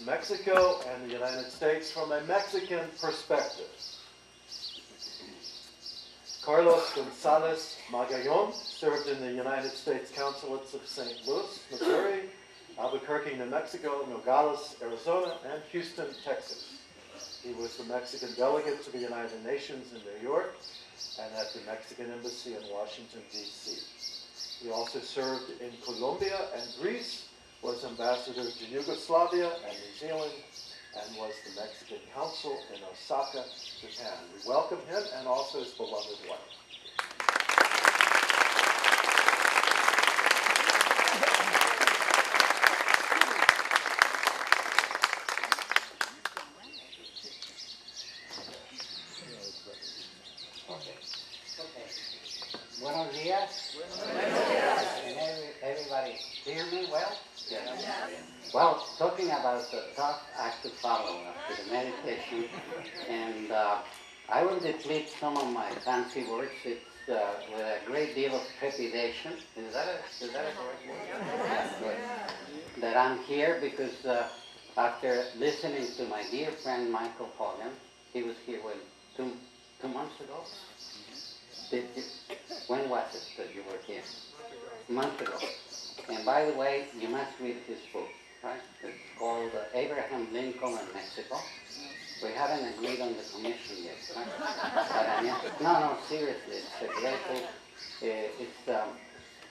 is Mexico and the United States from a Mexican perspective. Carlos Gonzalez Magallon served in the United States Consulates of St. Louis, Missouri, Albuquerque, New Mexico, Nogales, Arizona, and Houston, Texas. He was the Mexican delegate to the United Nations in New York and at the Mexican Embassy in Washington, D.C. He also served in Colombia and Greece, was ambassador to Yugoslavia and New Zealand, and was the Mexican consul in Osaka, Japan. We welcome him and also his beloved wife. Buenos días. Can everybody hear me well? Yes. Well, talking about the tough act to follow after the meditation, and I will deplete some of my fancy words. It's with a great deal of trepidation. Is that a correct word? Yeah. That I'm here because after listening to my dear friend Michael Hogan, he was here two months ago. When was it that you were here? A month ago. And by the way, you must read his book, right? It's called Abraham Lincoln in Mexico. We haven't agreed on the commission yet, right? But, no, seriously, it's a great book. It's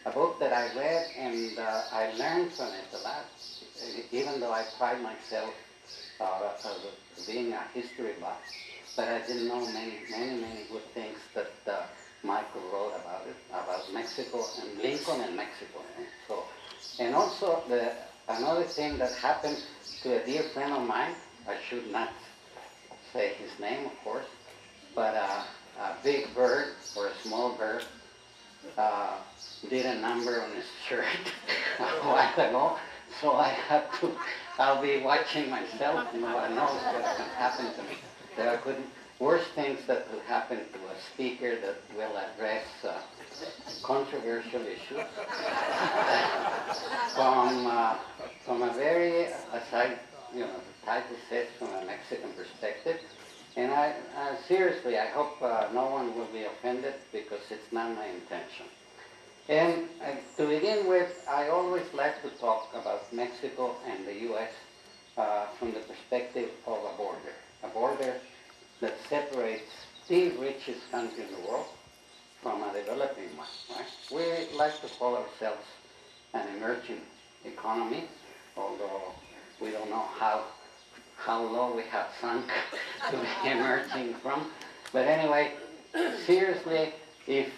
a book that I read and I learned from it a lot, even though I pride myself of being a history buff. But I didn't know many good things that Michael wrote about it, about Mexico and Lincoln and Mexico. So, and also another thing that happened to a dear friend of mine, I should not say his name, of course, but a big bird or a small bird did a number on his shirt a while ago, so I'll be watching myself, I know what's going to happen to me. There are worse things that will happen to a speaker that will address controversial issues from a very, as the title says, from a Mexican perspective. And I seriously, I hope no one will be offended because it's not my intention. And to begin with, I always like to talk about Mexico and the U.S. From the perspective of a border that separates the richest country in the world from a developing one, right? We like to call ourselves an emerging economy, although we don't know how low we have sunk to be emerging from. But anyway, seriously, if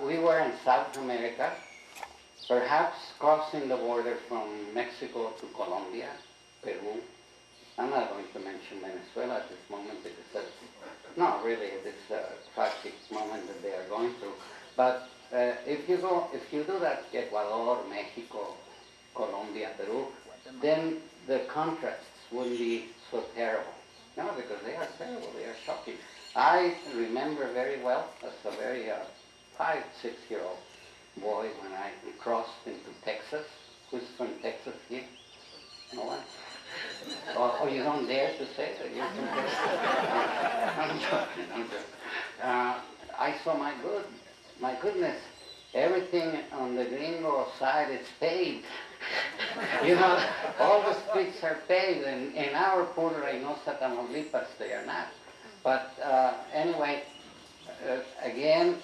we were in South America, perhaps crossing the border from Mexico to Colombia, Peru, I'm not going to mention Venezuela at this moment because it's a tragic moment that they are going through. But if you do that, Ecuador, Mexico, Colombia, Peru, then the contrasts wouldn't be so terrible. No, because they are terrible, they are shocking. I remember very well as a very 5-6 year old boy when I crossed into Texas. Who's from Texas here? No one? Oh, you don't dare to say that you're from Texas? I'm joking. I saw my goodness, everything on the gringo side is paved. All the streets are paved, and in our poor Reynosa, Tamaulipas, they are not. But anyway, again,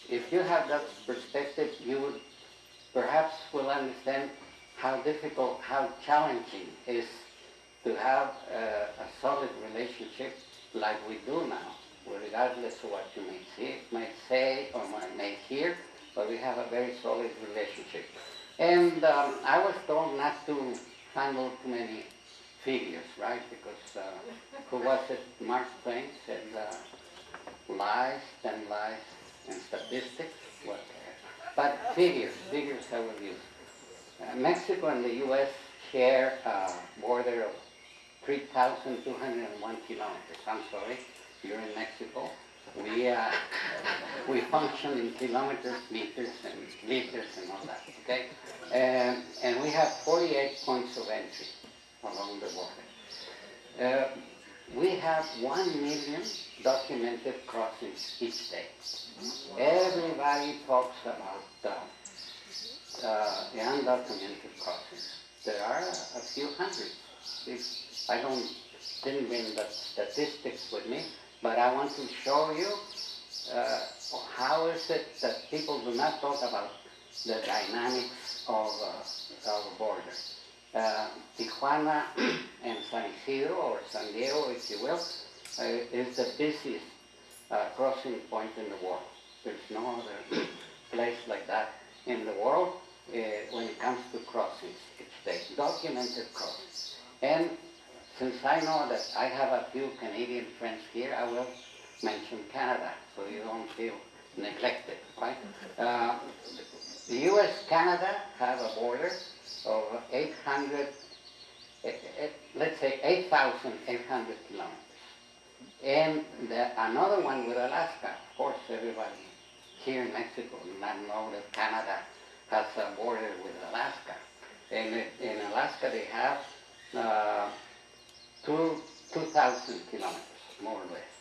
if you have that perspective, you would perhaps will understand how difficult, how challenging it is to have a solid relationship like we do now, regardless of what you may say or may hear, but we have a very solid relationship. And I was told not to handle too many figures, right? Because who was it? Mark Twain said, lies, and statistics. But figures I will use. Mexico and the U.S. share a border of 3,201 kilometers. I'm sorry, you're in Mexico. We function in kilometers, meters, and liters, and all that. Okay, and we have 48 points of entry. along the border. We have 1 million documented crossings each day. Everybody talks about the undocumented crossings. There are a few hundred. I didn't bring the statistics with me, but I want to show you how is it that people do not talk about the dynamics of a border. Tijuana and San Isidro, or San Diego, if you will, is the busiest crossing point in the world. There's no other place like that in the world when it comes to crossings each day, documented crossings. And since I know that I have a few Canadian friends here, I will mention Canada, so you don't feel neglected, right? The U.S.-Canada have a border of 800, let's say 8,800 kilometers. And another one with Alaska. Of course, everybody here in Mexico does not know that Canada has a border with Alaska. And in Alaska they have 2,000 kilometers, more or less.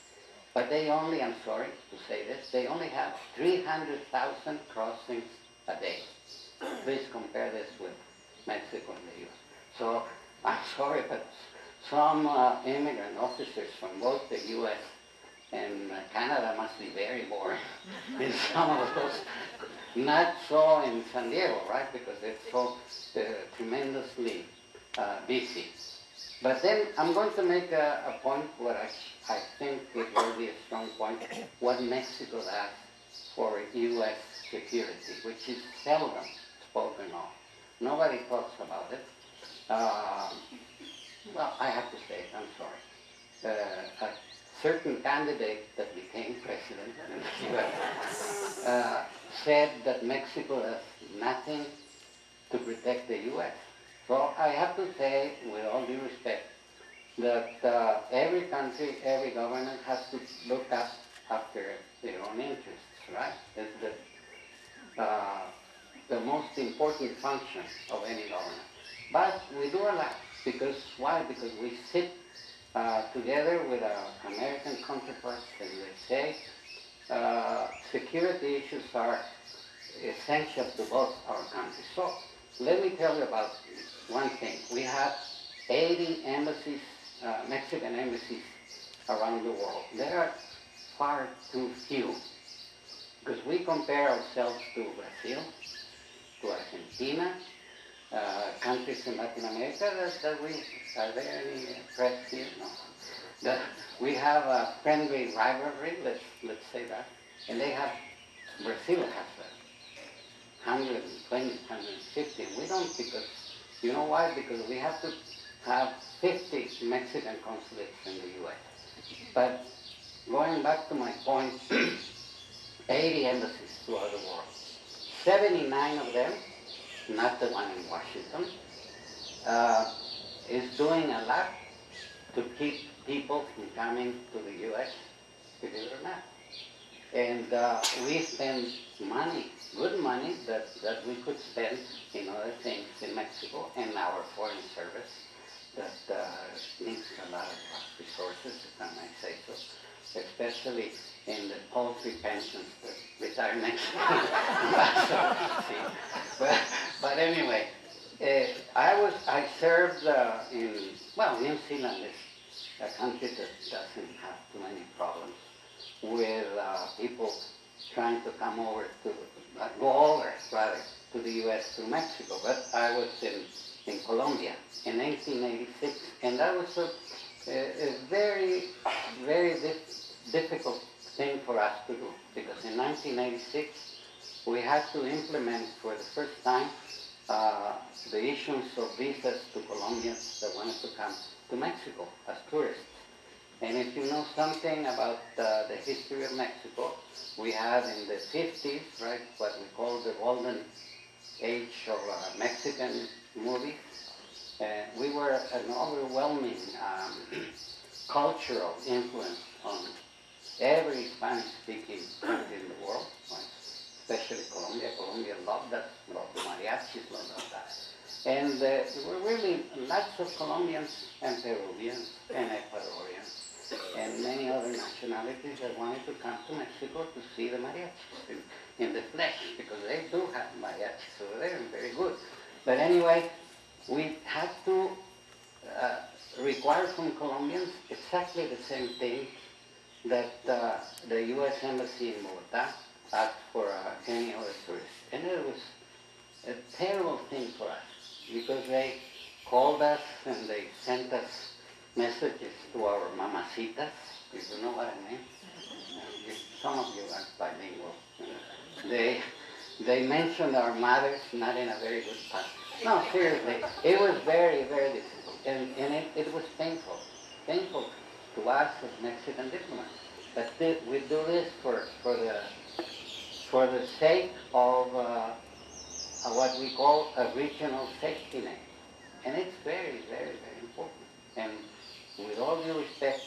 But they only, I'm sorry to say this, they only have 300,000 crossings a day. Please compare this with Mexico and the U.S. So I'm sorry, but some immigrant officers from both the U.S. and Canada must be very boring in some of those. Not so in San Diego, right? Because it's so tremendously busy. But then I'm going to make a point where I think it will be a strong point, what Mexico does for U.S. security, which is seldom spoken of. Nobody talks about it. Well, I have to say it, I'm sorry. A certain candidate that became president in the U.S. Said that Mexico does nothing to protect the U.S. So I have to say, with all due respect, that every country, every government has to look up after their own interests, right? It's the most important function of any government. But we do a lot, because why? Because we sit together with our American counterparts and we say security issues are essential to both our countries. So let me tell you about one thing. We have 80 embassies, Mexican embassies around the world. There are far too few, because we compare ourselves to Brazil, to Argentina, countries in Latin America that we, are there any press here? No. That we have a friendly rivalry, let's say that, and they have, Brazil has 120, 150, and we don't, because, you know why? Because we have to have 50 Mexican consulates in the U.S. But going back to my point, 80 embassies throughout the world. 79 of them, not the one in Washington, is doing a lot to keep people from coming to the U.S., believe it or not. And we spend money, good money, that we could spend in other things in Mexico and our foreign service that needs a lot of resources, if I might say so, especially in the poultry pensions that retired Mexicans. But anyway, I served in, well, New Zealand is a country that doesn't have too many problems with people trying to come over to, go over rather, to the U.S. through Mexico. But I was in Colombia in 1986, and that was a very, very difficult thing for us to do, because in 1986 we had to implement for the first time the issuance of visas to Colombians that wanted to come to Mexico as tourists. And if you know something about the history of Mexico, we had in the 50s, right, what we call the golden age of Mexican movies. We were an overwhelming cultural influence on every Spanish-speaking country in the world, right? Especially Colombia. Colombia loved us, loved the mariachis, loved that. And there were really lots of Colombians and Peruvians and Ecuadorians and many other nationalities that wanted to come to Mexico to see the mariachis in the flesh, because they do have mariachis over there and very good. But anyway, we had to require from Colombians exactly the same thing that the U.S. Embassy in Bogota asked for any other tourist. And it was a terrible thing for us, because they called us and they sent us messages to our mamacitas, if you know what I mean. Some of you are bilingual. They mentioned our mothers not in a very good part. No, seriously, it was very, very difficult. And it was painful to us as Mexican diplomats. But we do this for the sake of what we call a regional safety net. And it's very, very, very important. And with all due respect,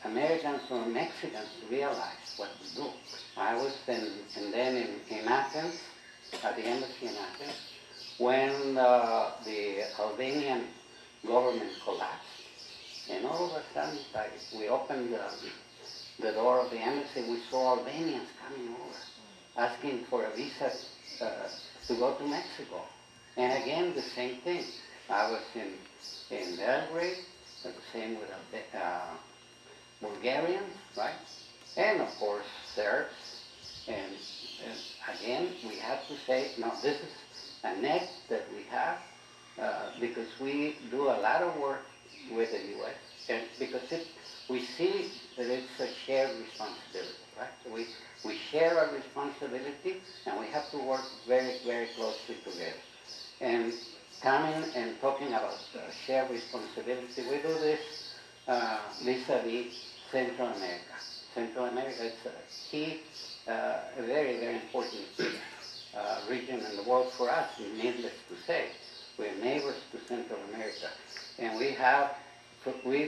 Americans or Mexicans realize what we do. I was and then in Athens, at the embassy in Athens, when the Albanian government collapsed. And all of a sudden, we opened the door of the embassy, we saw Albanians coming over, asking for a visa to go to Mexico. And again, the same thing. I was in Belgrade, the same with Bulgarians, right? And of course, Serbs. And again, we have to say, no, this is a net that we have because we do a lot of work with the U.S. and because we see that it's a shared responsibility, right? We share our responsibility and we have to work very, very closely together. And coming and talking about shared responsibility, we do this vis-a-vis Central America. Central America is a key, a very, very important region in the world for us, needless to say. We're neighbors to Central America. And we,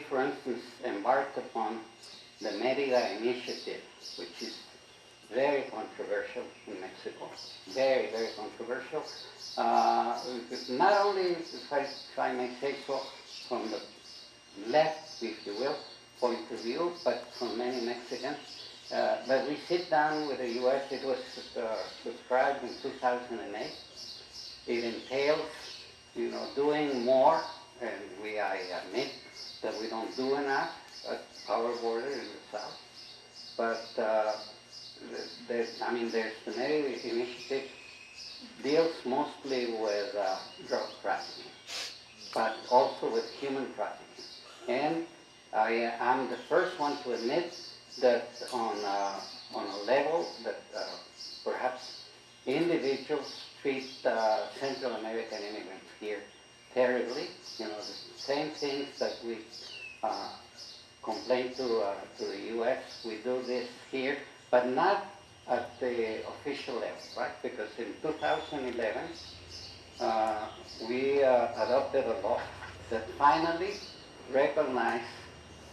for instance, embarked upon the Mérida Initiative, which is very controversial in Mexico. Very, very controversial. Not only, if I may say so, from the left, if you will, point of view, but from many Mexicans. But we sit down with the U.S. It was subscribed in 2008. It entails, doing more, and I admit that we don't do enough at our border in the south. But there's the Mérida Initiative deals mostly with drug trafficking, but also with human trafficking. And I am the first one to admit that on a level that perhaps individuals treat Central American immigrants here terribly. The same things that we complain to the U.S., we do this here, but not at the official level, right? Because in 2011, we adopted a law that finally recognized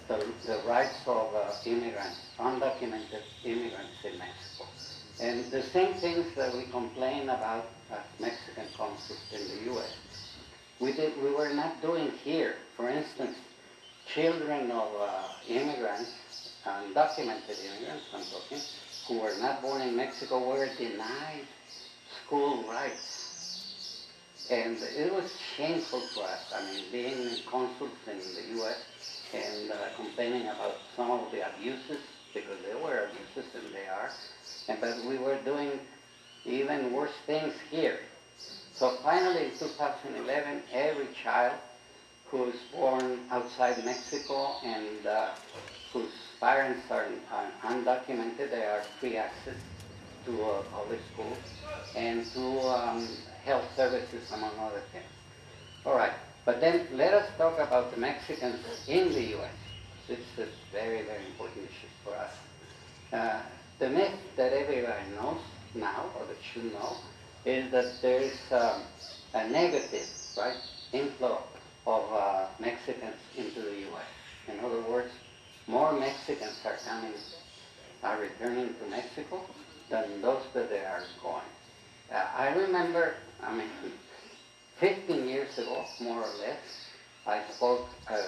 the rights of immigrants, undocumented immigrants in Mexico. And the same things that we complain about as Mexican consuls in the U.S., we were not doing here. For instance, children of immigrants, undocumented immigrants, I'm talking, who were not born in Mexico were denied school rights. And it was shameful to us, being consuls in the U.S. and complaining about some of the abuses, because there were abuses and they are, but we were doing even worse things here. So finally in 2011, every child who is born outside Mexico and whose parents are undocumented, they are free access to public schools and to health services, among other things. All right, but then let us talk about the Mexicans in the U.S. This is a very, very important issue for us. The myth that everybody knows now, or that should know, is that there is a negative, right, inflow of Mexicans into the U.S. In other words, more Mexicans are returning to Mexico than those that they are going. I remember, 15 years ago, more or less, I spoke at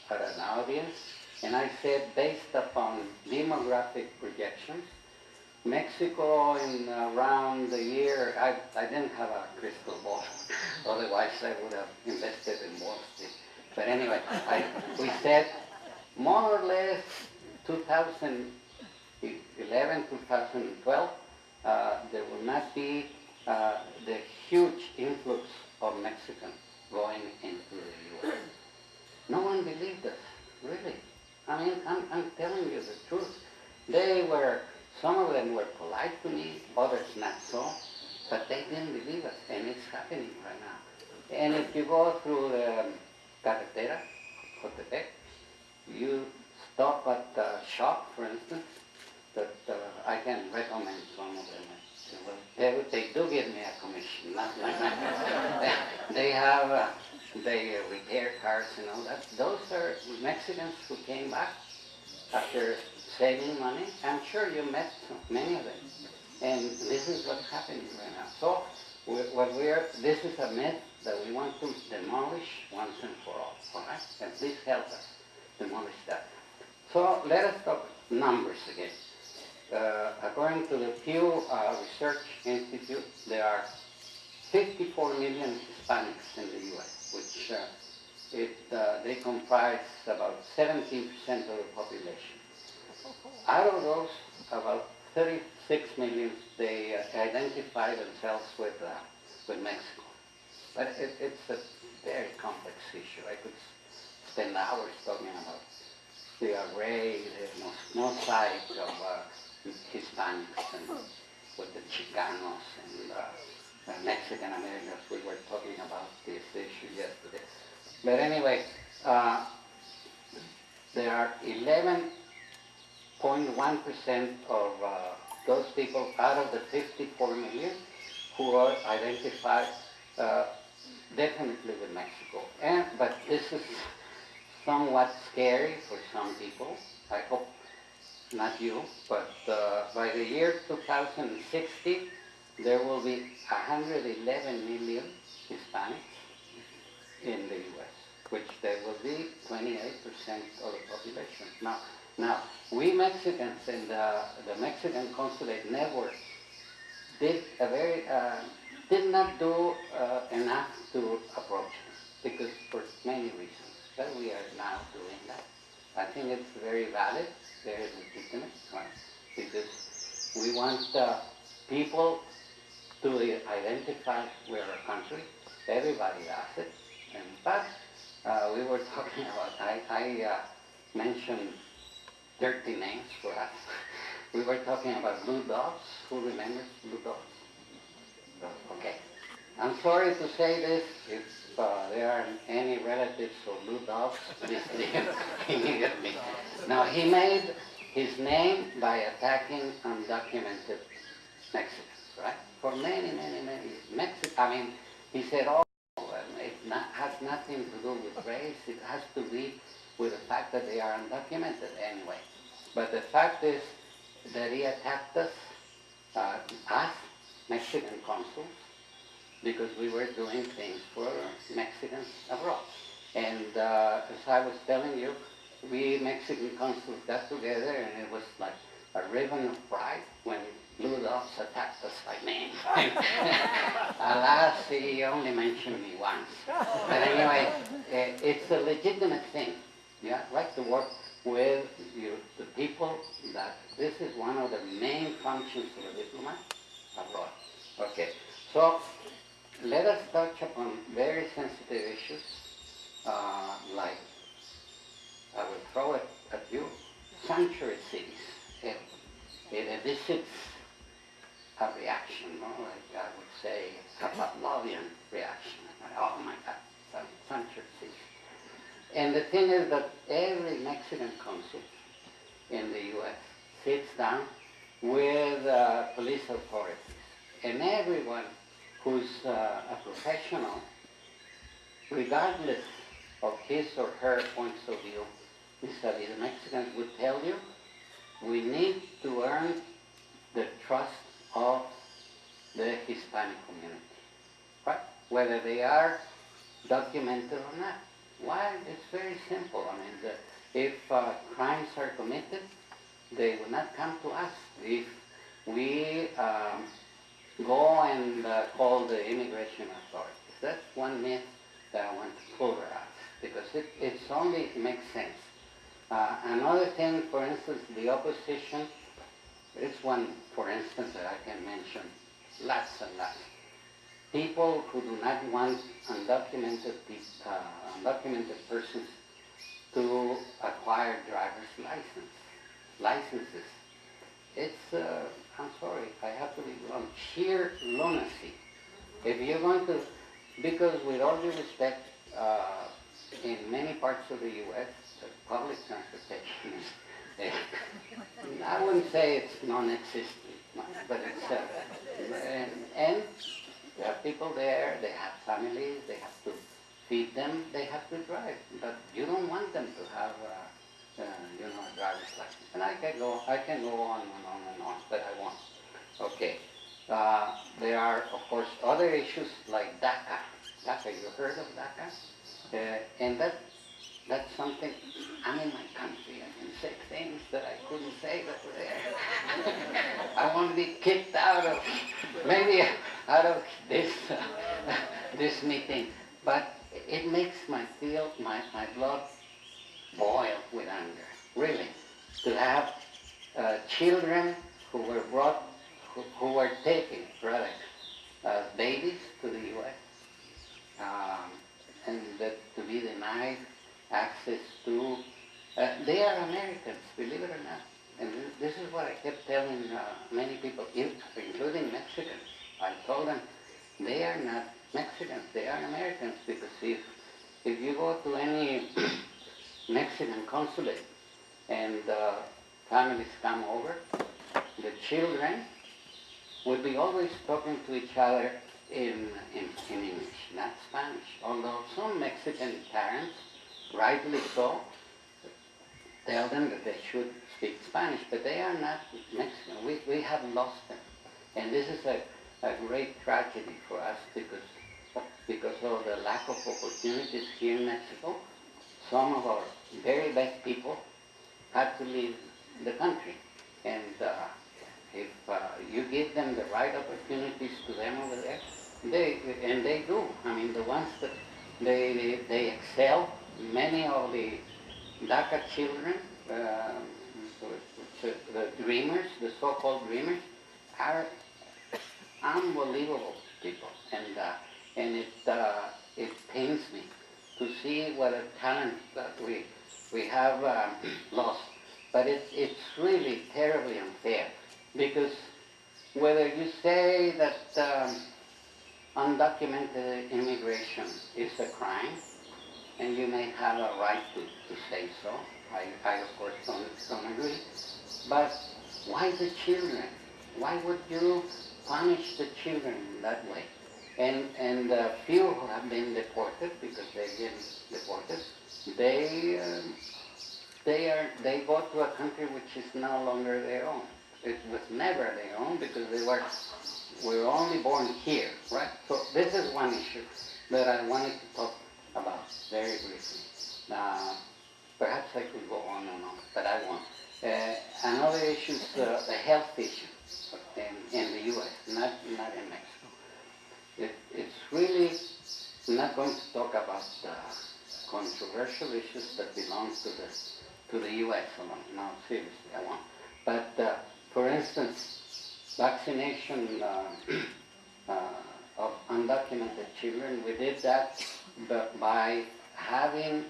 an audience, and I said, based upon demographic projections, Mexico in around the year, I didn't have a crystal ball, otherwise I would have invested in Wall Street. But anyway, we said more or less 2011, 2012, there will not be the huge influx of Mexicans going into the U.S. No one believed us, really. I mean, I'm telling you the truth. Some of them were polite to me, others not so, but they didn't believe us, and it's happening right now. And if you go through the carretera, Cotepec, you stop at the shop, for instance, that I can recommend some of them. They do give me a commission, not like that. They repair cars and all that. Those are Mexicans who came back after saving money. I'm sure you met many of them. And this is what's happening right now. So this is a myth that we want to demolish once and for all right? And please help us demolish that. So let us talk numbers again. According to the Pew Research Institute, there are 54 million Hispanics in the U.S., which they comprise about 17% of the population. Out of those, about 36 million, they identify themselves with Mexico. But it's a very complex issue. I could spend hours talking about the array, the mosaic of Hispanics and with the Chicanos and Mexican Americans. We were talking about this issue yesterday. But anyway, there are 11.1% of those people out of the 54 million who are identified definitely with Mexico. But this is somewhat scary for some people. I hope not you, but by the year 2060, there will be 111 million Hispanics in the U.S., which there will be 28% of the population. Now, we Mexicans in the Mexican Consulate Network did not do enough to approach them, because for many reasons. But we are now doing that. I think it's very valid, very legitimate, right? Because we want people to identify with our country. Everybody does it. But we were talking about, I mentioned dirty names for us. We were talking about blue dogs. Who remembers blue dogs? Okay. I'm sorry to say this. If there are any relatives of blue dogs, please leave immediately. Now, he made his name by attacking undocumented Mexicans, right? For many, many, many years. He said, it has nothing to do with race. It has to be with the fact that they are undocumented anyway. But the fact is that he attacked us, Mexican consuls, because we were doing things for Mexicans abroad. And as I was telling you, we Mexican consuls got together, and it was like a ribbon of pride when blue dogs attacked us by name. Alas, he only mentioned me once. But anyway, it's a legitimate thing. Yeah, I'd like to work with the people that this is one of the main functions of a diplomat abroad. Okay, so let us touch upon very sensitive issues, like, I will throw it at you, sanctuary cities. It elicits a reaction, like I would say, a Pavlovian reaction. Oh my God, sanctuary cities. And the thing is that every Mexican consul in the U.S. sits down with police authorities. And everyone who's a professional, regardless of his or her points of view, vis-a-vis the Mexicans, would tell you, we need to earn the trust of the Hispanic community, right? whether they are documented or not. Why? It's very simple. I mean, if crimes are committed, they will not come to us. If we go and call the immigration authorities, that's one myth that I want to pulverize, because it only makes sense. Another thing, for instance, the opposition, it's one, for instance, that I can mention lots and lots. People who do not want undocumented persons to acquire driver's licenses. It's, I'm sorry, I have to be blunt, sheer lunacy. If you're going to, because with all due respect, in many parts of the U.S., public transportation is, I wouldn't say it's non-existent, but it's, and there are people there, they have families, they have to feed them, they have to drive, but you don't want them to have, a driver's license. And I can go on and on and on, but I won't. Okay. There are, of course, other issues like DACA. DACA, you heard of DACA? And that's something, I'm in my country, I can say things that I couldn't say that were there. I want to be kicked out of this meeting, but it makes my blood boil with anger, really, to have children who were who were taken, rather, babies to the U.S., and that to be denied access to, they are Americans, believe it or not. And this is what I kept telling many people, including Mexicans. I told them, they are not Mexicans, they are Americans, because if you go to any Mexican consulate and families come over, the children would be always talking to each other in English, not Spanish. Although some Mexican parents, rightly so, tell them that they should speak Spanish, but they are not Mexican. We have lost them. And this is a great tragedy for us because of the lack of opportunities here in Mexico. Some of our very best people had to leave the country. And if you give them the right opportunities to them over there, they do. I mean, the ones that they excel, many of the DACA children, the dreamers, the so-called dreamers, are unbelievable people. And it pains me to see what a talent that we have lost. But it's really terribly unfair, because whether you say that undocumented immigration is a crime, and you may have a right to say so, I of course don't agree, but why the children? Why would you punish the children that way? And the few who have been deported, because they've been deported, they go to a country which is no longer their own. It was never their own, because they were only born here, right? So this is one issue that I wanted to talk about very briefly. Perhaps I could go on and on, but I won't. Another issue is the health issue in the U.S., not in Mexico. It's really not going to talk about controversial issues that belong to the U.S. alone. No, seriously, I won't. But for instance, vaccination of undocumented children, we did that by having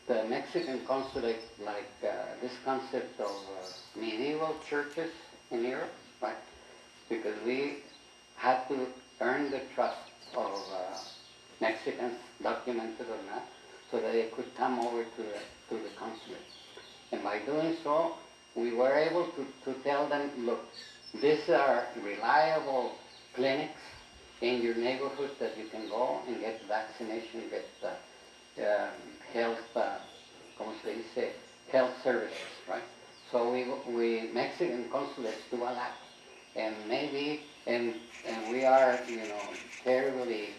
the Mexican consulate, like this concept of medieval churches in Europe, right? Because we had to earn the trust of Mexicans, documented or not, so that they could come over to the consulate. And by doing so, we were able to tell them, look, these are reliable clinics in your neighborhood that you can go and get vaccination, get health, health services, right? So we Mexican consulates do a lot, and maybe, and we are, terribly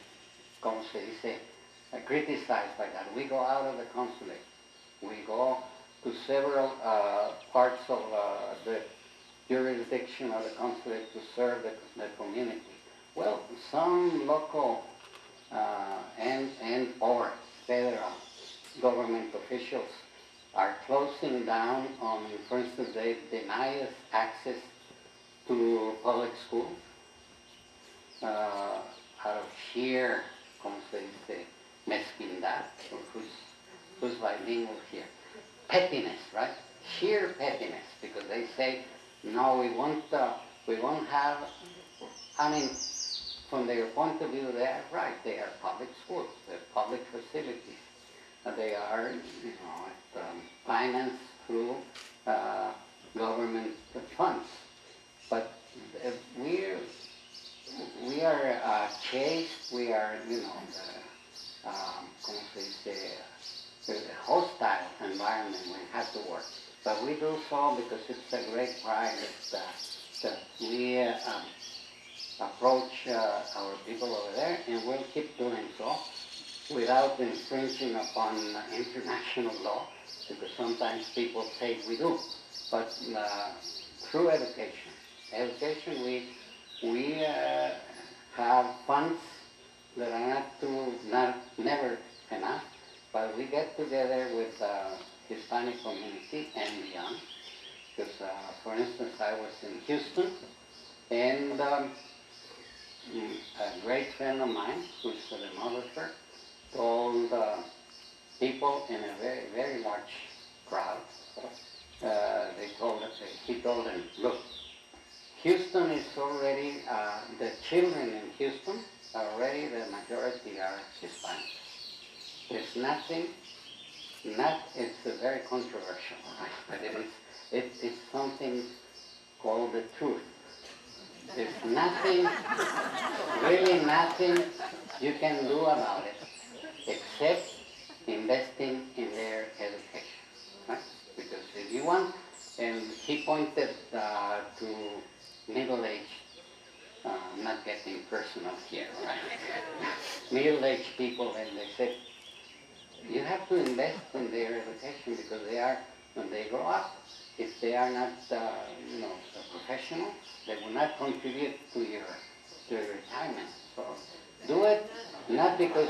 como se dice, criticized by that. We go out of the consulate. We go to several parts of the jurisdiction of the consulate to serve the community. Well, some local and or federal government officials are closing down on, for instance, they deny us access to public school out of sheer, como se dice, mezquindad, or who's bilingual here. Pettiness, right? Sheer pettiness, because they say, no, we won't have, I mean, from their point of view, they are right. They are public schools, they're public facilities. They are, financed through government funds. But we are chased, we are, como se dice, the hostile environment we have to work. But we do so because it's a great pride that we approach our people over there, and we'll keep doing so without infringing upon international law, because sometimes people say we do. But through education, we have funds that are never enough, but we get together with Hispanic community and beyond. Because, for instance, I was in Houston, and a great friend of mine, who's a demographer, told people in a very, very large crowd, he told them, look, Houston is already, the children in Houston, already the majority are Hispanic. There's nothing, it's very controversial, right? But it's something called the truth. There's nothing, really nothing you can do about it except investing in their education, right? Because if you want, and he pointed to middle-aged, not getting personal here, right? Middle-aged people, and they said, you have to invest in their education because they are, when they grow up, if they are not, professional, they will not contribute to your retirement. So do it not because,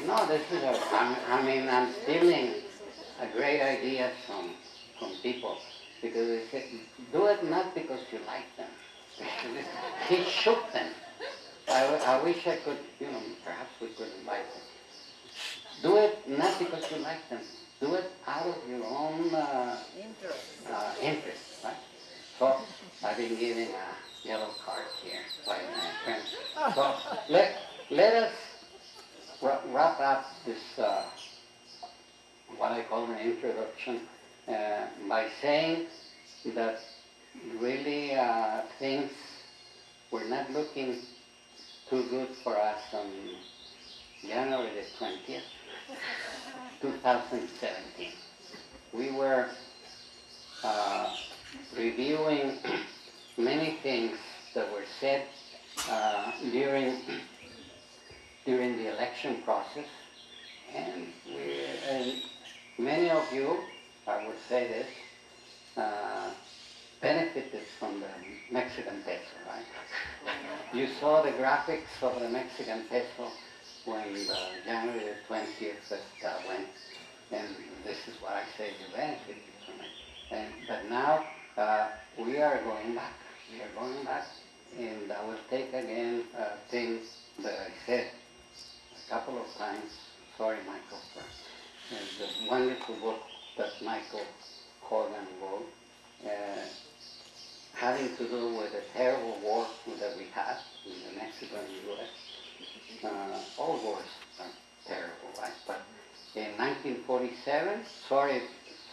no, this is I'm stealing a great idea from people, because they said, do it not because you like them. He shook them. I wish I could, perhaps we could invite them. Do it not because you like them. Do it out of your own interest, right? So I've been given a yellow card here by my friend. So let us wrap up this, what I call an introduction, by saying that really things were not looking too good for us on January the 20th, 2017. We were reviewing many things that were said during the election process, and many of you, I would say this, benefited from the Mexican peso, right? You saw the graphics of the Mexican peso when January the 20th went, and this is what I say, you benefited from it. But now we are going back. We are going back, and I will take again things that I said a couple of times. Sorry, Michael, for the wonderful book that Michael Corgan wrote, having to do with the terrible war that we had in the Mexico and U.S. All wars are terrible, right? But in 1947, sorry,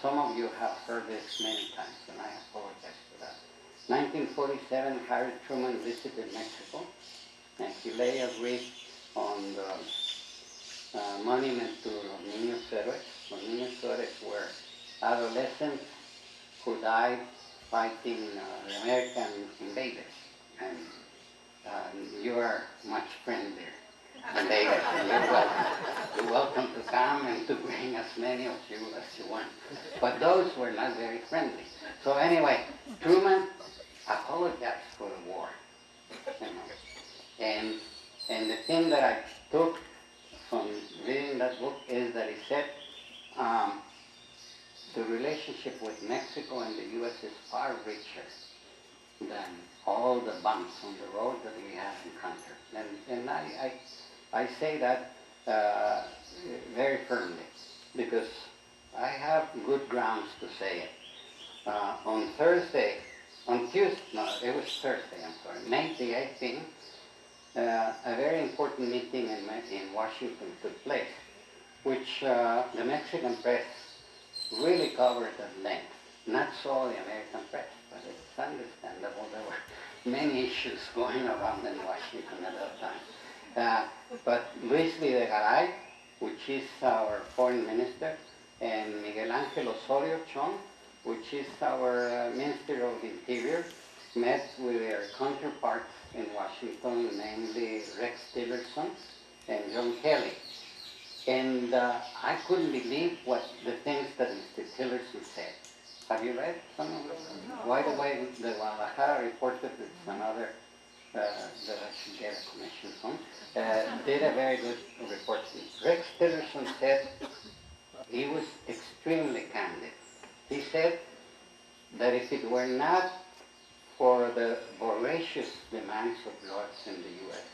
some of you have heard this many times, and I apologize for that. 1947, Harry Truman visited Mexico, and he lay a wreath on the monument to los niños héroes. Los niños héroes were adolescents who died fighting the American invaders, and you are much friendlier. And you're welcome to come and to bring as many of you as you want. But those were not very friendly. So anyway, Truman apologized for the war. You know. And the thing that I took from reading that book is that he said the relationship with Mexico and the U.S. is far richer than all the bumps on the road that we have encountered. And I say that very firmly because I have good grounds to say it. On Tuesday, no, it was Thursday, I'm sorry, May the 18th, a very important meeting in Washington took place, which the Mexican press really covered at length. Not so the American press, but it's understandable. There were many issues going around in Washington at that time. But Luis Videgaray, which is our foreign minister, and Miguel Ángel Osorio Chong, which is our Minister of Interior, met with their counterparts in Washington, namely Rex Tillerson and John Kelly. And I couldn't believe what the things that Mr. Tillerson said. Have you read some of them? By the way, the Guadalajara reported that another that I should get a commission from, did a very good report. Rex Tillerson said he was extremely candid. He said that if it were not for the voracious demands of drugs in the U.S.,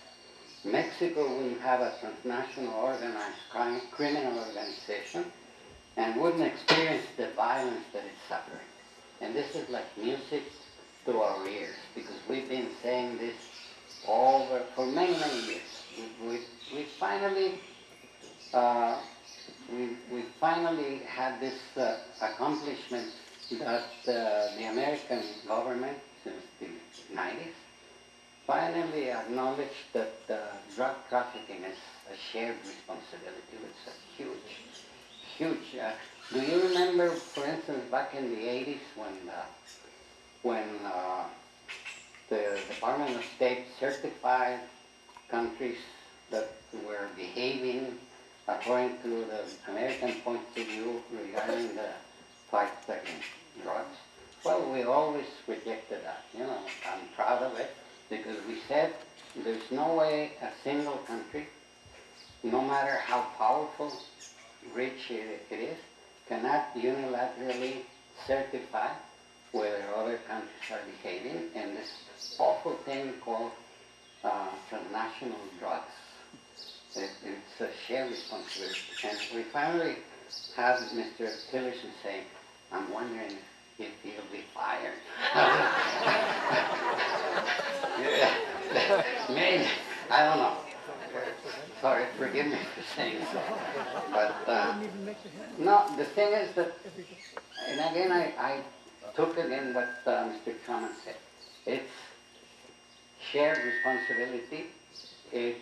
Mexico wouldn't have a transnational organized criminal organization and wouldn't experience the violence that it's suffering. And this is like music to our ears, because we've been saying this for many, many years. We finally had this accomplishment that the American government, since the 90s, finally acknowledged that drug trafficking is a shared responsibility. It's a huge. Do you remember, for instance, back in the 80s when the Department of State certified countries that were behaving according to the American point of view regarding the fight against drugs? Well, we always rejected that. You know, I'm proud of it because we said there's no way a single country, no matter how powerful, rich it is, cannot unilaterally certify whether other countries are behaving in this awful thing called transnational drugs. It's a shared responsibility. And we finally have Mr. Tillerson saying, I'm wondering if he'll be fired. Yeah. Maybe. I don't know. Sorry, forgive me for saying so. But, no, the thing is that, and again, I took again what Mr. Truman said. It's shared responsibility. It's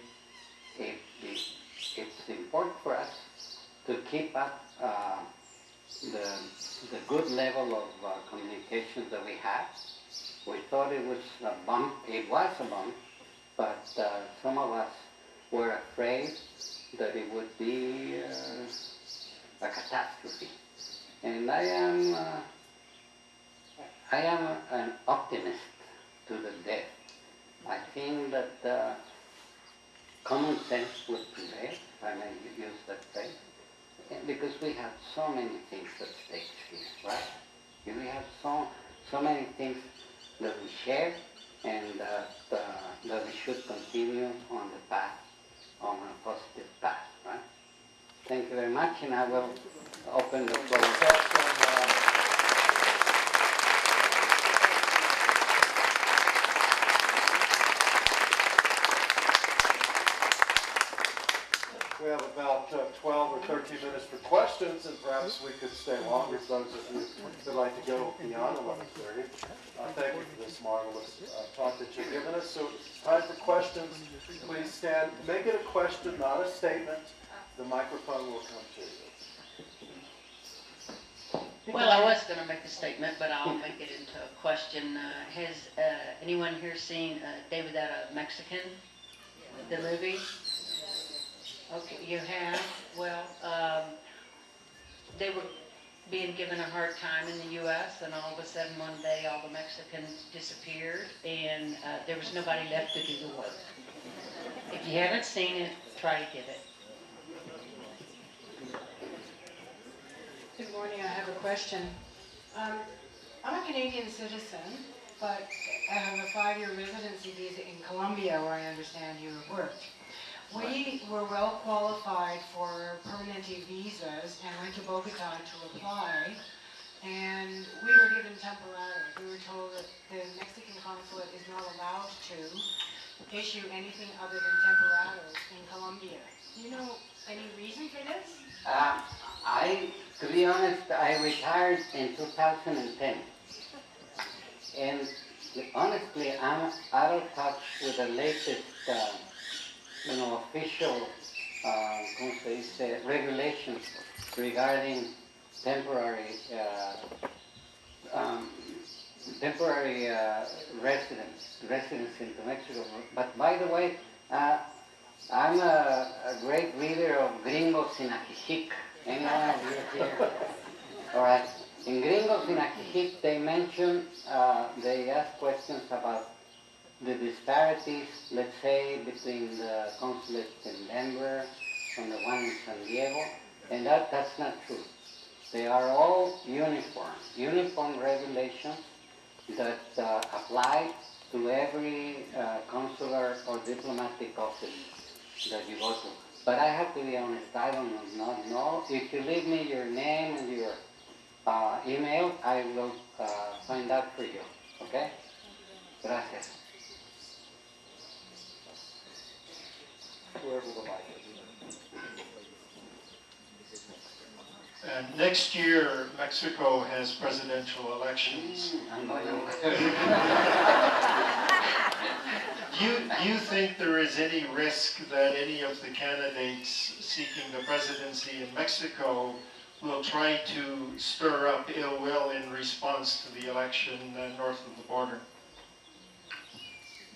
important for us to keep up the good level of communications that we have. We thought it was a bump. It was a bump, but some of us were afraid that it would be a catastrophe. And I am an optimist to the death. I think that common sense would prevail, if I may use that phrase, because we have so many things at stake here, right? We have so many things that we share, and that we should continue on the path, on a positive path, right? Thank you very much, and I will open the floor. We have about 12 or 13 minutes for questions, and perhaps we could stay longer for those of you who'd like to go beyond 11:30. Thank you for this marvelous talk that you've given us. So it's time for questions. Please stand. Make it a question, not a statement. The microphone will come to you. Well, I was going to make a statement, but I'll make it into a question. Has anyone here seen David Out of Mexican, the movie? Okay, you have, well, they were being given a hard time in the US, and all of a sudden one day all the Mexicans disappeared, and there was nobody left to do the work. If you haven't seen it, try to get it. Good morning, I have a question. I'm a Canadian citizen, but I have a 5-year residency visa in Colombia, where I understand you have worked. We were well qualified for permanente visas and went to Bogota to apply, and we were given temporados. We were told that the Mexican consulate is not allowed to issue anything other than temporados in Colombia. Do you know any reason for this? To be honest, I retired in 2010. And honestly, I'm out of touch with the latest, official, regulations regarding temporary residence into Mexico. But by the way, I'm a great reader of Gringos in Ajijic. Anyone here? All right. In Gringos in Ajijic, they mention, they ask questions about the disparities, let's say, between the consulate in Denver and the one in San Diego, and that's not true. They are all uniform regulations that apply to every consular or diplomatic office that you go to. But I have to be honest, I do not know. If you leave me your name and your email, I will find out for you. Okay? Gracias. Wherever the mic is. And next year, Mexico has presidential elections. Do you think there is any risk that any of the candidates seeking the presidency in Mexico will try to stir up ill will in response to the election north of the border?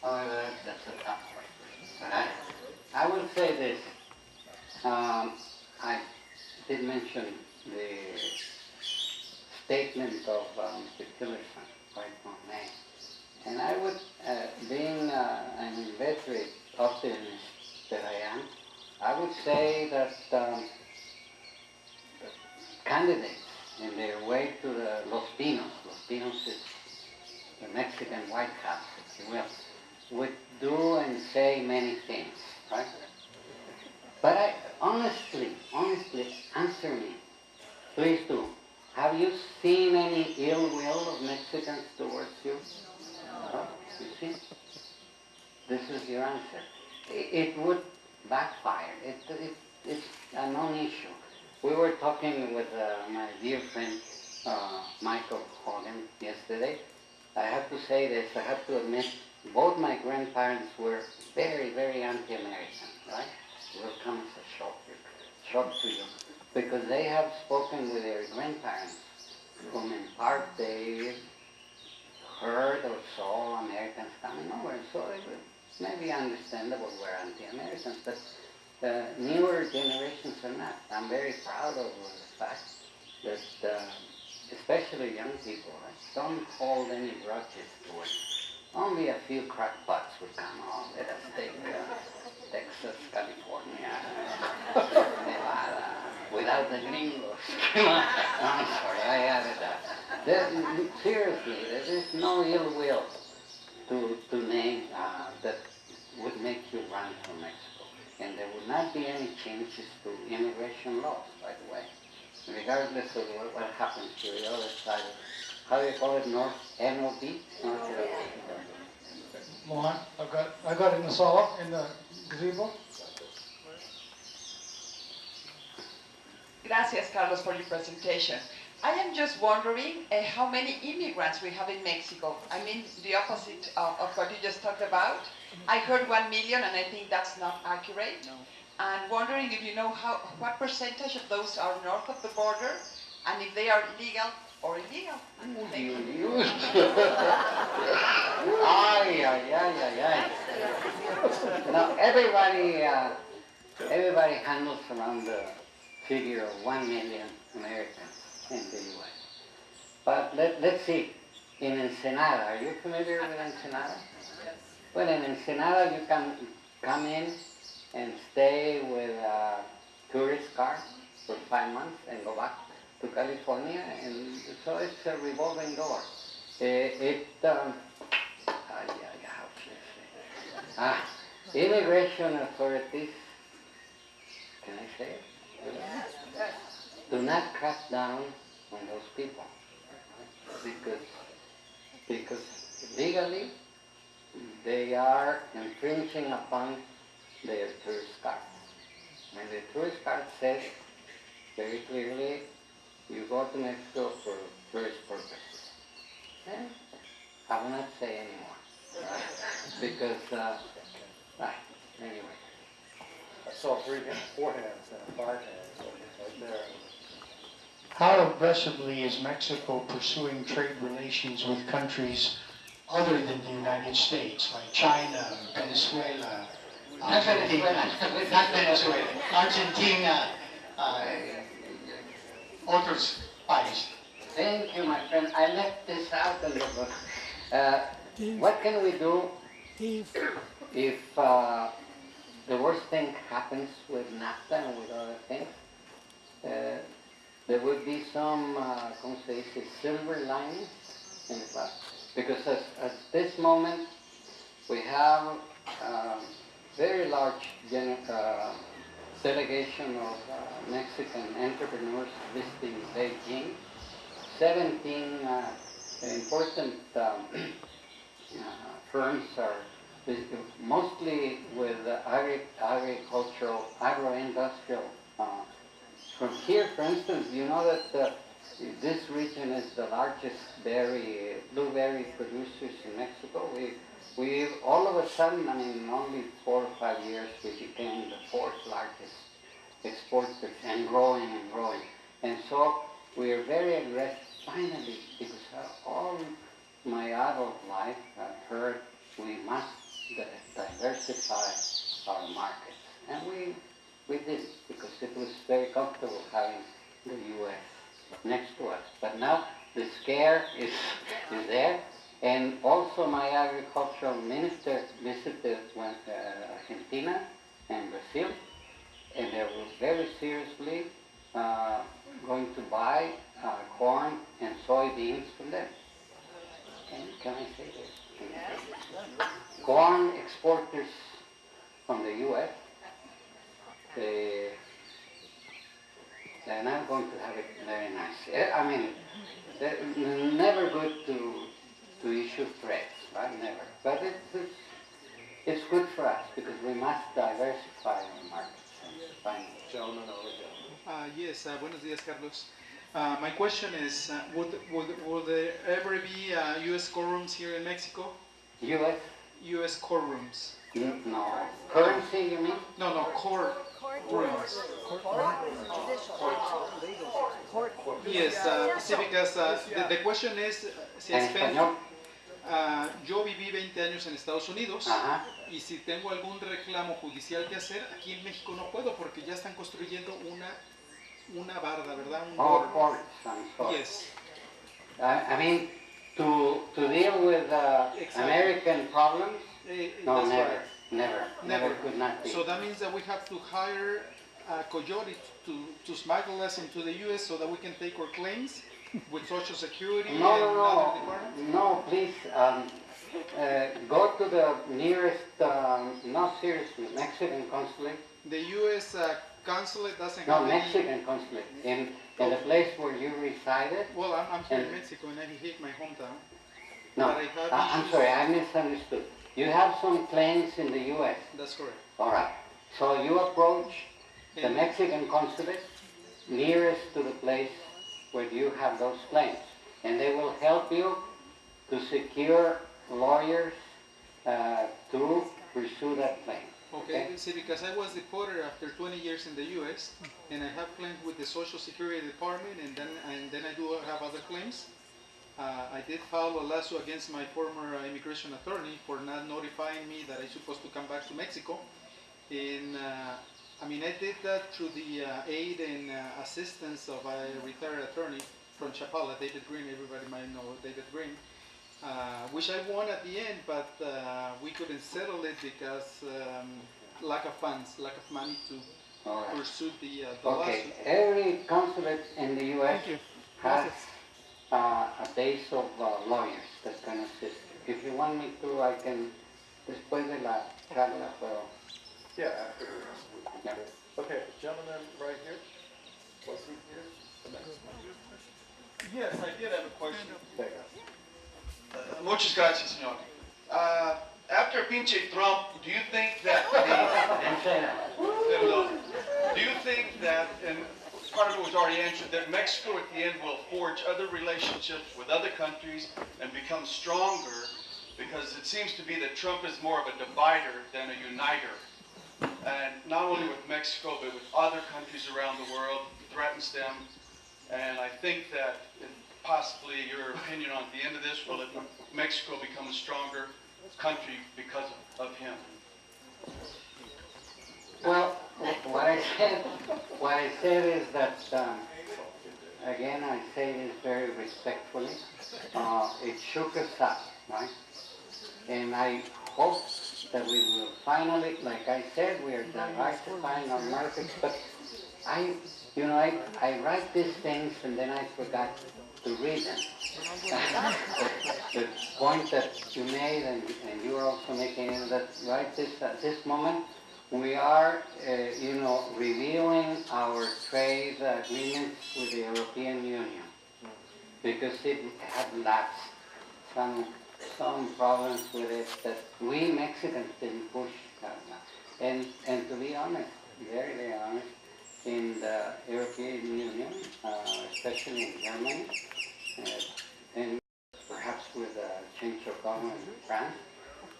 Oh, that's a tough question. I will say this. I did mention the statement of Mr. Tillerson, right from May. And I would, being an inveterate optimist that I am, I would say that candidates in their way to the Los Pinos is the Mexican White House, if you will, would do and say many things, right? But I, honestly, answer me, please do. Have you seen any ill will of Mexicans towards you? No. You see? This is your answer. It would backfire. It's a non-issue. We were talking with my dear friend Michael Hogan yesterday. I have to say this, I have to admit, both my grandparents were very, very anti-American, right? It will come as a shock to you. Because they have spoken with their grandparents, whom in part they heard or saw Americans coming over, and so it was maybe understandable we're anti-Americans, but the newer generations are not. I'm very proud of the fact that, especially young people, right, don't hold any grudges towards. Only a few crackpots would come on. Let us take Texas, California, Nevada, without the gringos. I'm sorry, I added that. Seriously, there is no ill will to name that would make you run from Mexico. And there would not be any changes to immigration laws, by the way, regardless of what happens to the other side. How do you call it? North NOB? Mohan, I got in the sala, in the gazebo. Gracias, Carlos, for your presentation. I am just wondering how many immigrants we have in Mexico. I mean, the opposite of what you just talked about. I heard 1 million, and I think that's not accurate. No. And wondering if you know what percentage of those are north of the border, and if they are legal or illegal. Thank you. Ay. Now, everybody everybody handles around the figure of 1 million Americans in the U.S. But let's see, in Ensenada, are you familiar with Ensenada? Yes. Well, in Ensenada, you can come in and stay with a tourist card for 5 months and go back to California, and so it's a revolving door. Immigration authorities, can I say it? Yes. Do not crack down on those people because legally they are infringing upon their tourist card. And the tourist card says very clearly, you go to Mexico for tourist purposes. And I will not say anymore, right? Because, right, anyway. I saw 4 hands now, 5 hands right there. How aggressively is Mexico pursuing trade relations with countries other than the United States, like China, Venezuela, Argentina, not Venezuela, Argentina, otros países? Thank you, my friend. I left this out in the book. What can we do if the worst thing happens with NAFTA and with other things? There would be some, ¿cómo se dice, silver lining in the cloud. Because at this moment, we have a very large delegation of Mexican entrepreneurs visiting Beijing. 17 important firms are mostly with agricultural, agro-industrial. From here, for instance, you know that this region is the largest blueberry producers in Mexico. We all of a sudden, I mean, in only 4 or 5 years, we became the 4th largest exporters and growing and growing. And so we are very aggressive, finally, because all my adult life I've heard we must diversify our markets. And we did, because it was very comfortable having the U.S. next to us. But now the scare is there. And also my agricultural minister visited Argentina and Brazil, and they were very seriously going to buy corn and soybeans from them. Can I say this? Corn exporters from the U.S., they're not going to have it very nice. I mean, they're never good to issue threats, right? Never. But it's good for us because we must diversify our markets. Gentlemen over there. Yes, buenos días, Carlos. My question is, would there ever be U.S. courtrooms here in Mexico? U.S.? U.S. courtrooms. No. Currency, you mean? No, courtrooms. Yes, sí, because the question is, si I spend, yo viví 20 años en Estados Unidos. Ajá. Y si tengo algún reclamo judicial que hacer, aquí en México no puedo porque ya están construyendo una barda, ¿verdad? Courts, I'm sorry. Yes. I mean, to deal with Exactly. American problems, no, that's never, right. never could not be. So that means that we have to hire a coyote to smuggle us into the U.S. so that we can take our claims with Social Security and other departments? No, please, go to the nearest, no seriously, Mexican consulate. The U.S. Consulate doesn't No, have Mexican consulate, in the place where you resided. Well, I'm here in Mexico and I hate my hometown. No, But I have I'm issues. sorry, I misunderstood. You have some claims in the U.S. That's correct. All right. So you approach the And- Mexican consulate nearest to the place where you have those claims, and they will help you to secure lawyers to pursue that claim. Okay, see, because I was deported after 20 years in the U.S. and I have claims with the Social Security Department, and then I do have other claims. I did file a lawsuit against my former immigration attorney for not notifying me that I'm supposed to come back to Mexico, and I mean, I did that through the aid and assistance of a retired attorney from Chapala, David Green. Everybody might know David Green, which I won at the end, but we couldn't settle it because lack of funds, lack of money to All right. pursue the Okay, lawsuit. every consulate in the U.S. Thank you. has a base of lawyers that can assist you. If you want me to, I can, después de la charla, puedo. Yeah, afterwards. Yeah. Okay, gentleman right here. Was he here? The next one. Yes, I did have a question. There you go. Muchas gracias, señor. After pinche Trump, do you think that do you think that, and part of it was already answered, that Mexico at the end will forge other relationships with other countries and become stronger? Because it seems to be that Trump is more of a divider than a uniter. And not only with Mexico, but with other countries around the world, he threatens them. And I think that possibly your opinion on the end of this, will Mexico become a stronger country because of him? Well, what I said is that, again, I say this very respectfully, it shook us up, right? And I hope that we will finally, like I said, we are diversifying our markets, but I write these things and then I forgot to read them. The point that you made, and you are also making, is that right at this moment, we are, reviewing our trade agreements with the European Union because it had lapsed. Some problems with it that we Mexicans didn't push. And to be honest, very, very honest, in the European Union, especially in Germany, and perhaps with the change of government in France,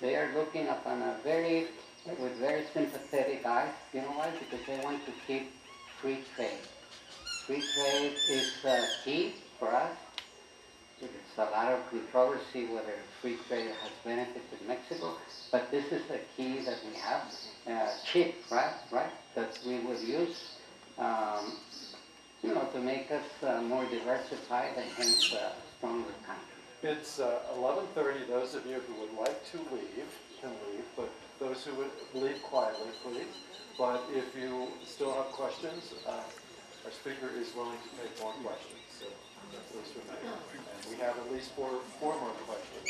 they are looking upon with very sympathetic eyes. You know why? Because they want to keep free trade. Free trade is key for us. It's a lot of controversy whether free trade has benefited Mexico, but this is a key that we have, cheap, right, that we would use, to make us more diversified and hence a stronger country. It's 11:30. Those of you who would like to leave can leave, but those who would leave quietly, please. But if you still have questions, our speaker is willing to take more questions. So please remember. And we have at least four more questions.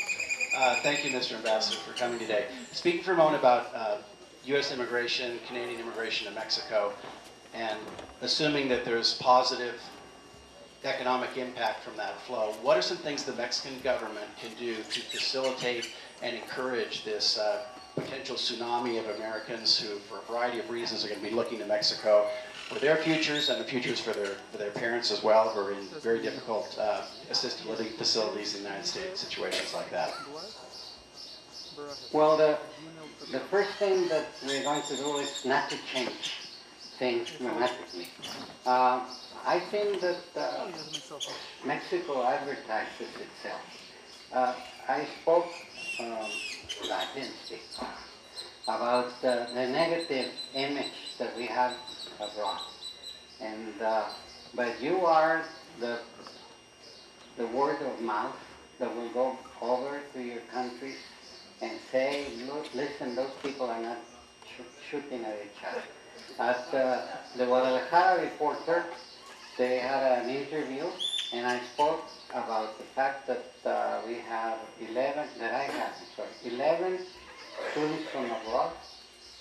Thank you, Mr. Ambassador, for coming today. Speaking for a moment about U.S. immigration, Canadian immigration to Mexico, and assuming that there's positive economic impact from that flow, what are some things the Mexican government can do to facilitate and encourage this potential tsunami of Americans who, for a variety of reasons, are going to be looking to Mexico for their futures and the futures for their parents as well, who are in very difficult assisted living facilities in the United States, situations like that? Well, the first thing that we're going to do is not to change things dramatically. I think that Mexico advertises itself. I spoke, I didn't speak, about the negative image that we have abroad. And, but you are the word of mouth that will go over to your countries and say, look, listen, those people are not shooting at each other. At the Guadalajara Reporter, they had an interview, and I spoke about the fact that we have 11 students from abroad,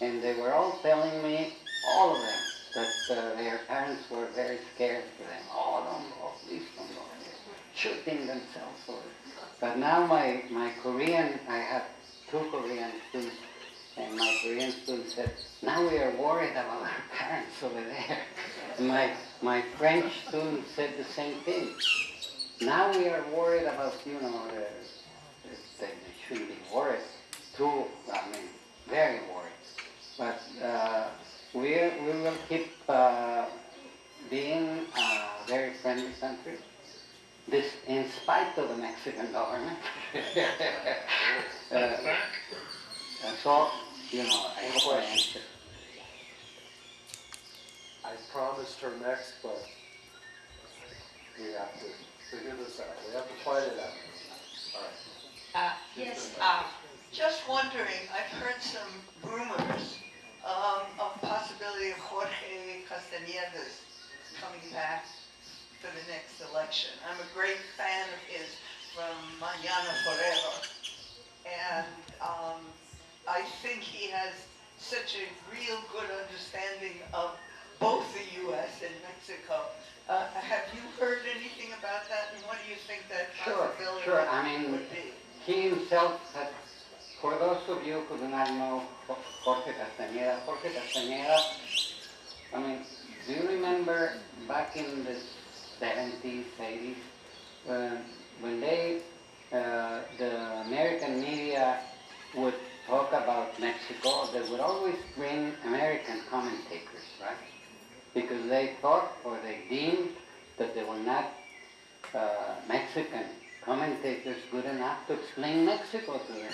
and they were all telling me, all of them, that their parents were very scared for them. Oh, don't go, please don't go. Shooting themselves. But now my Korean, I have 2 Korean students, and my Korean student said, now we are worried about our parents over there. And my French student said the same thing. Now we are worried about, they shouldn't be worried. Very worried. But we will keep being a very friendly country. This, in spite of the Mexican government. So, I hope I answered. promised her next, but we have to figure this out. We have to fight it out. All right. Yes, just wondering, I've heard some rumors of possibility of Jorge Castañeda's coming back for the next election. I'm a great fan of his from Mañana Forever. And I think he has such a real good understanding of both the U.S. and Mexico. Have you heard anything about that, and what do you think that possibility Sure. I mean, would be? he himself has, for those of you who do not know Jorge Castañeda, I mean, do you remember back in the 70s, 80s, when the American media would talk about Mexico, they would always bring American commentators, right? Because they thought, or they deemed, that they were not Mexican commentators good enough to explain Mexico to them.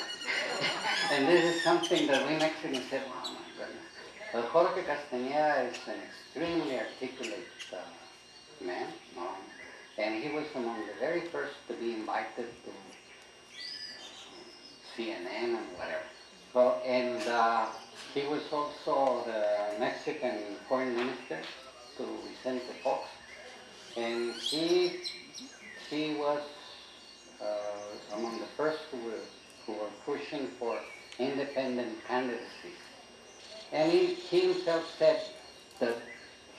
And this is something that we Mexicans said, oh my goodness. But Jorge Castañeda is an extremely articulate man, and he was among the very first to be invited to CNN and whatever. So, and he was also the Mexican foreign minister to Vicente Fox, and he was among the first who were pushing for independent candidacy. And he himself said that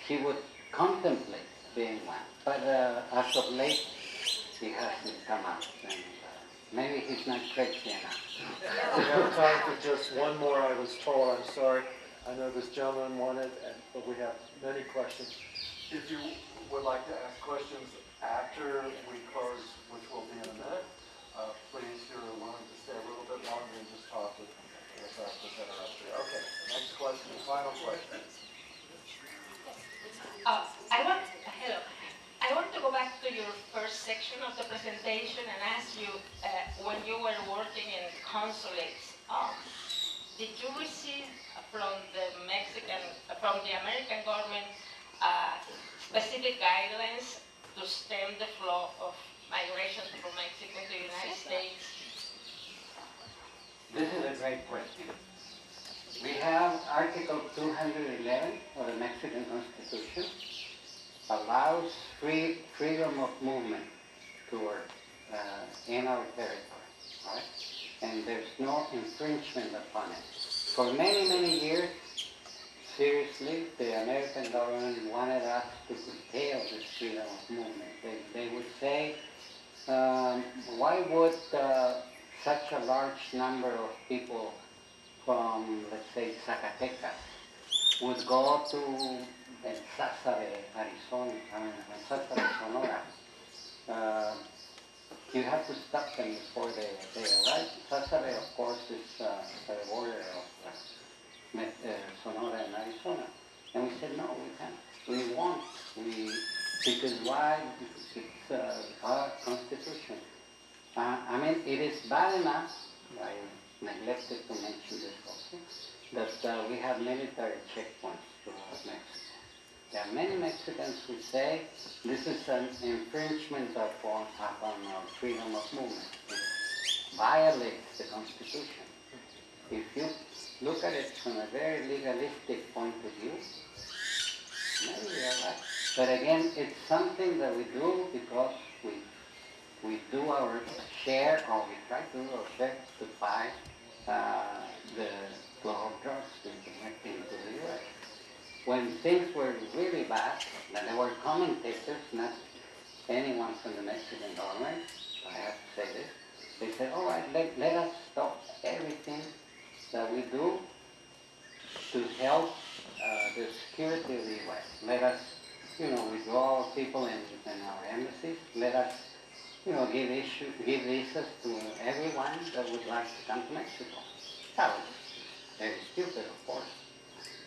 he would contemplate being one, but as of late he hasn't come out, and maybe he's not crazy enough. We have time for just one more, I was told. I'm sorry. I know this gentleman wanted, but we have many questions. If you would like to ask questions after we close, which will be in a minute, please, you're willing to stay a little bit longer and just talk with our presenter up there. Okay, next question, final question. Hello. I want to go back to your first section of the presentation and ask you, when you were working in consulates, did you receive from the American government specific guidelines to stem the flow of migration from Mexico to the United States? This is a great question. We have Article 211 of the Mexican Constitution, allows freedom of movement toward in our territory, right? And there's no infringement upon it. For many, many years, seriously, the American government wanted us to curtail this freedom of movement. They would say, why would such a large number of people from, let's say, Zacatecas would go to Arizona, Sonora. You have to stop them before they arrive. Sasabe, of course, is the border of Sonora and Arizona. And we said, no, we can't. We won't. Because why? Because it's our constitution. I mean, it is bad enough, I neglected to mention this also, that we have military checkpoints throughout Mexico. There are many Mexicans who say this is an infringement upon our freedom of movement. It violates the Constitution. If you look at it from a very legalistic point of view, maybe you're right. But again, it's something that we do because we do our share, or we try to do our share to fight the flow of drugs into the U.S. When things were really bad, and there were commentators, not anyone from the Mexican government, I have to say this, they said, all right, let us stop everything that we do to help the security of the U.S. Let us, withdraw people in our embassies. Let us, give visas to everyone that would like to come to Mexico. That was very stupid, of course.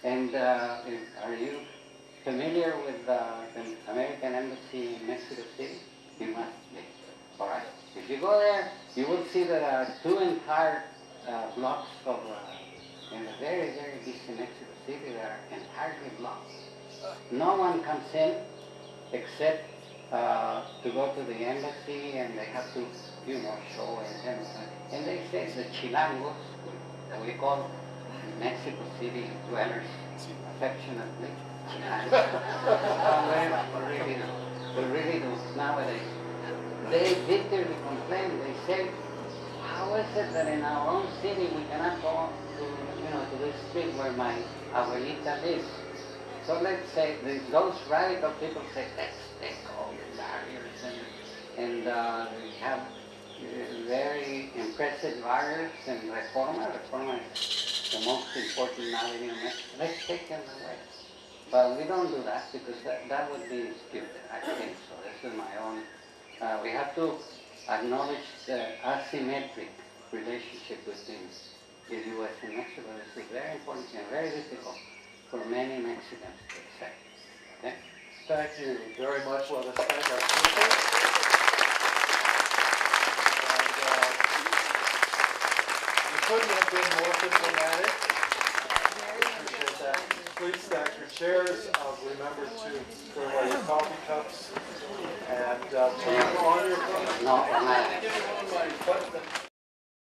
And are you familiar with the American Embassy in Mexico City? You must be. All right. If you go there, you will see that there are two entire blocks of, in a very, very busy Mexico City, they are entirely blocked. no one comes in except to go to the embassy, and they have to, you know, show and they say the chilangos, that we call Mexico City dwellers affectionately, chilangos. We really do nowadays. They bitterly complain. They say, how is it that in our own city we cannot go to, you know, to this street where my abuelita lives? So let's say those radical people say, let's take all the barriers, and we have very impressive barriers in Reforma. Reforma is the most important now in Mexico. Let's take them away. But we don't do that because that would be stupid, I think so. This is my own. We have to acknowledge the asymmetric relationship between the U.S. and Mexico. This is very important and very difficult for many Mexicans to accept. Okay? Thank you very much. Let us thank our speakers. We couldn't have been more diplomatic. Appreciate that. Please stack your chairs. Remember to throw away your coffee cups and turn on your phone. No,